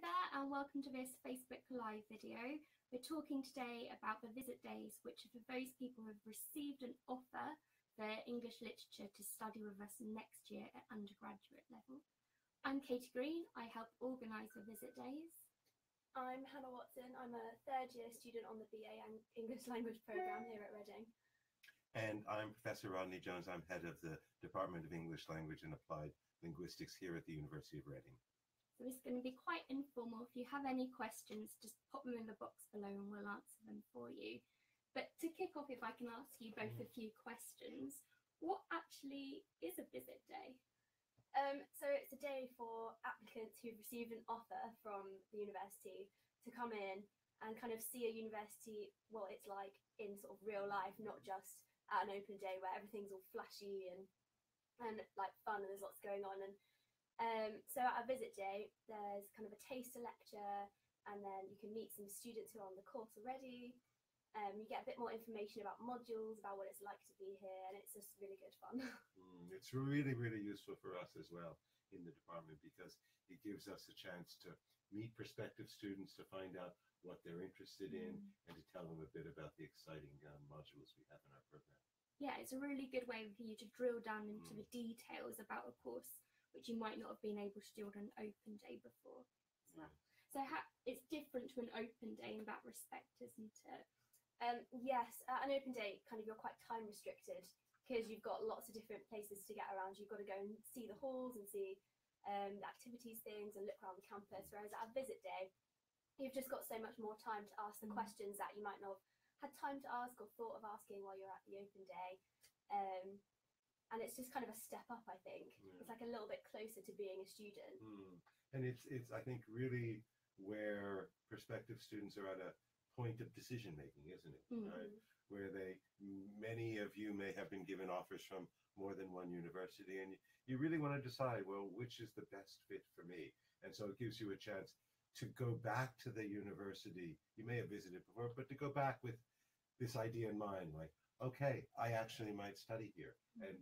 there and welcome to this Facebook Live video. We're talking today about the visit days, which are for those people who have received an offer for English literature to study with us next year at undergraduate level. I'm Katie Green, I help organise the visit days. I'm Hannah Watson, I'm a third year student on the BA English Language programme here at Reading. And I'm Professor Rodney Jones, I'm head of the Department of English Language and Applied Linguistics here at the University of Reading. So it's going to be quite informal. If you have any questions, just pop them in the box below and we'll answer them for you. But to kick off, if I can ask you both a few questions, what actually is a visit day? So it's a day for applicants who've received an offer from the university to come in and kind of see a university, what it's like in sort of real life, not just at an open day where everything's all flashy and like fun and there's lots going on. And so at a visit day, there's kind of a taster lecture, and then you can meet some students who are on the course already. You get a bit more information about modules, about what it's like to be here, and it's just really good fun. It's really, really useful for us as well in the department because it gives us a chance to meet prospective students, to find out what they're interested in, and to tell them a bit about the exciting modules we have in our program. Yeah, it's a really good way for you to drill down into the details about a course which you might not have been able to do on an open day before as well. So it's different to an open day in that respect, isn't it? Yes, at an open day, kind of you're quite time restricted because you've got lots of different places to get around. You've got to go and see the halls and see the activities things and look around the campus, whereas at a visit day, you've just got so much more time to ask the questions that you might not have had time to ask or thought of asking while you're at the open day. And it's just kind of a step up, I think. Yeah. It's like a little bit closer to being a student. And it's I think, really where prospective students are at a point of decision making, isn't it? Right? Where many of you may have been given offers from more than one university, and you really want to decide, well, which is the best fit for me? And so it gives you a chance to go back to the university you may have visited before, but to go back with this idea in mind, like, okay, I actually might study here. And,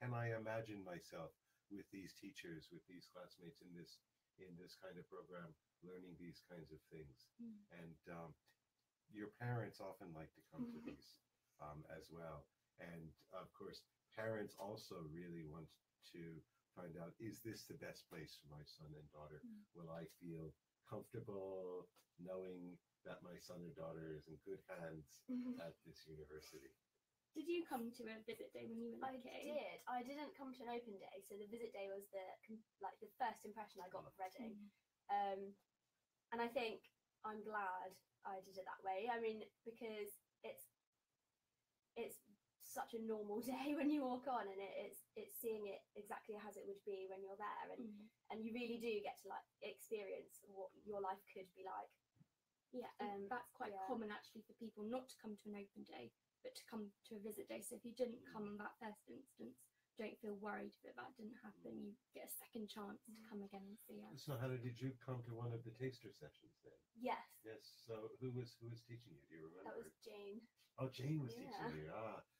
can I imagine myself with these teachers, with these classmates in this kind of program, learning these kinds of things? And your parents often like to come to these as well. And of course, parents also really want to find out, is this the best place for my son and daughter? Will I feel comfortable knowing that my son or daughter is in good hands at this university? Did you come to a visit day when you were little? I did. I didn't come to an open day, so the visit day was the first impression I got of Reading. And I think I'm glad I did it that way. I mean, because it's such a normal day when you walk on, and it's seeing it exactly as it would be when you're there, and you really do get to experience what your life could be like. Yeah, that's quite common actually for people not to come to an open day, but to come to a visit day. So if you didn't come on that first instance, don't feel worried that that didn't happen. You get a second chance to come again and see us. So Hannah, did you come to one of the taster sessions then? Yes. Yes. So who was teaching you? Do you remember? That was Jane. Oh, Jane was teaching you.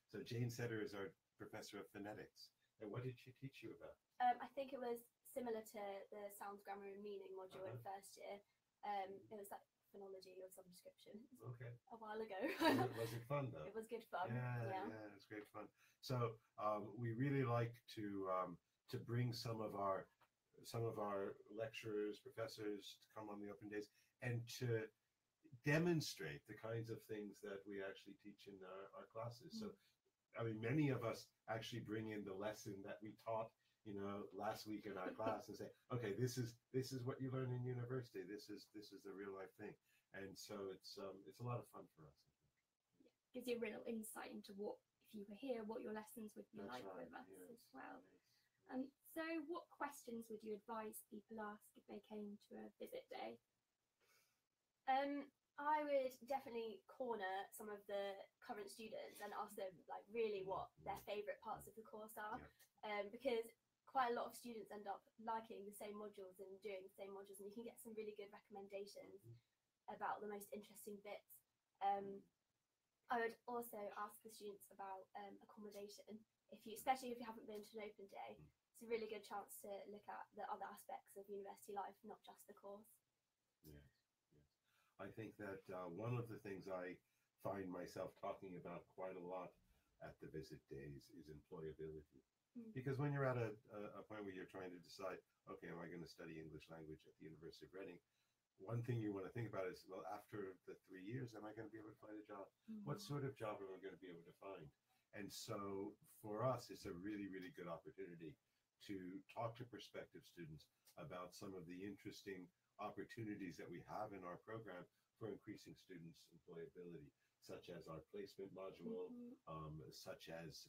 So Jane Setter is our professor of phonetics. And what did she teach you about? I think it was similar to the sounds, grammar and meaning module in first year. It was like phonology of some description. Okay. A while ago. Was it fun though? It was good fun. Yeah, it was great fun. So we really like to bring some of our lecturers, professors to come on the open days and to demonstrate the kinds of things that we actually teach in our classes. So I mean, many of us actually bring in the lesson that we taught last week in our class and say, okay, this is what you learn in university. This is the real life thing. And so it's a lot of fun for us, I think. Yeah. Gives you a real insight into what, if you were here, what your lessons would be like with us as well. So what questions would you advise people ask if they came to a visit day? I would definitely corner some of the current students and ask them really what their favourite parts of the course are, because quite a lot of students end up liking the same modules and doing the same modules, and you can get some really good recommendations about the most interesting bits. I would also ask the students about accommodation, especially if you haven't been to an open day. It's a really good chance to look at the other aspects of university life, not just the course. Yes, yes. I think that one of the things I find myself talking about quite a lot at the visit days is employability. Because when you're at a point where you're trying to decide, okay, am I going to study English language at the University of Reading? One thing you want to think about is, well, after the 3 years, am I going to be able to find a job? What sort of job am I going to be able to find? And so for us, it's a really, really good opportunity to talk to prospective students about some of the interesting opportunities that we have in our program for increasing students' employability, such as our placement module, such as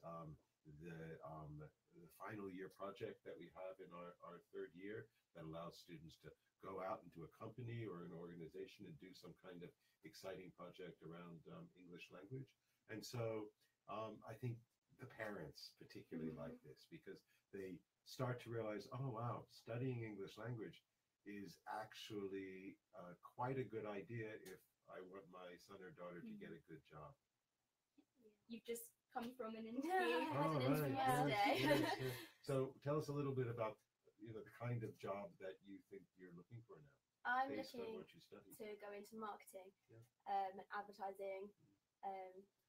the final year project that we have in our third year that allows students to go out into a company or an organization and do some kind of exciting project around English language. And so I think the parents particularly like this because they start to realize, oh wow, studying English language is actually quite a good idea if I want my son or daughter to get a good job. You've just come from an interview. Oh, right. Yesterday. Yes. So tell us a little bit about the kind of job that you think you're looking for now. I'm based on looking what you studied. to go into marketing, Yeah. advertising,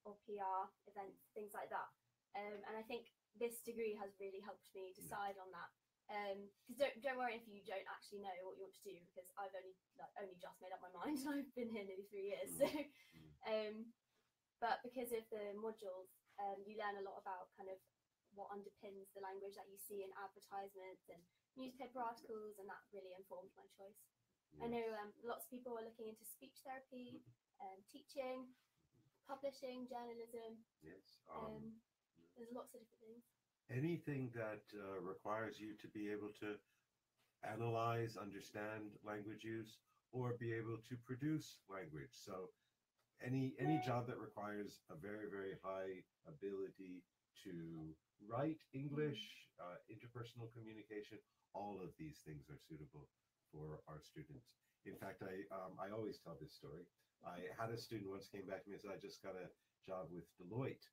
or PR events, things like that. And I think this degree has really helped me decide on that. Because don't worry if you don't actually know what you want to do, because I've only just made up my mind. I've been here nearly 3 years. So, but because of the modules, you learn a lot about kind of what underpins the language that you see in advertisements and newspaper articles, and that really informed my choice. Yes. I know lots of people are looking into speech therapy, teaching, publishing, journalism. Yes. There's lots of different things. Anything that requires you to be able to analyze, understand language use, or be able to produce language. So any job that requires a very, very high ability to write English, interpersonal communication, all of these things are suitable for our students. In fact, I always tell this story. I had a student once came back to me and said, I just got a job with Deloitte.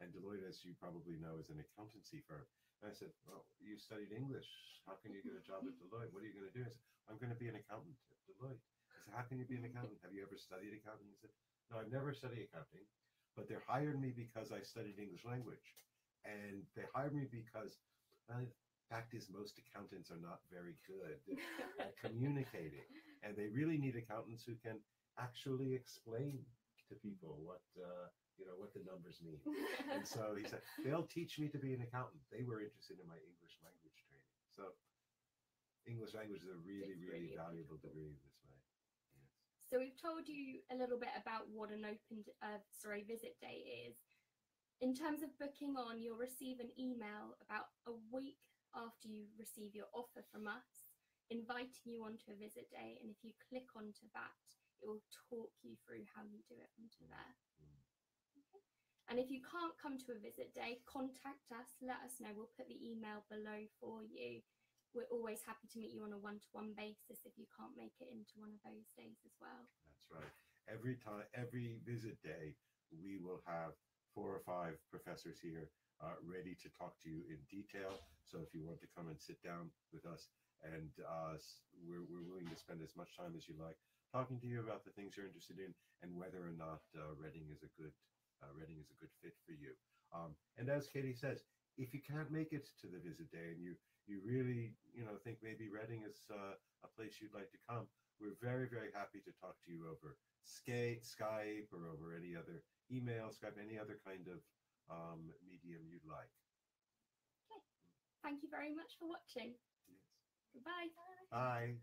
And Deloitte, as you probably know, is an accountancy firm. And I said, well, you studied English. How can you get a job at Deloitte? What are you going to do? I said, I'm going to be an accountant at Deloitte. I said, how can you be an accountant? Have you ever studied accounting? He said, no, I've never studied accounting, but they hired me because I studied English language. And they hired me because, well, the fact is most accountants are not very good at communicating. And they really need accountants who can actually explain to people what the numbers mean. And so he said, they'll teach me to be an accountant. They were interested in my English language training. So English language is a really, really valuable degree in this way. Yes. So we've told you a little bit about what an visit day is. In terms of booking on, you'll receive an email about a week after you receive your offer from us, inviting you onto a visit day. And if you click onto that, it will talk you through how you do it onto there. And if you can't come to a visit day, contact us, let us know. We'll put the email below for you. We're always happy to meet you on a one-to-one basis if you can't make it into one of those days as well. That's right. Every visit day, we will have 4 or 5 professors here ready to talk to you in detail. So if you want to come and sit down with us, and we're willing to spend as much time as you like talking to you about the things you're interested in and whether or not Reading is a good fit for you. And as Katie says, if you can't make it to the visit day and you really think maybe Reading is a place you'd like to come, we're very, very happy to talk to you over Skype or over any other email, Skype, any other kind of medium you'd like. Okay. Thank you very much for watching. Yes. Goodbye. Bye.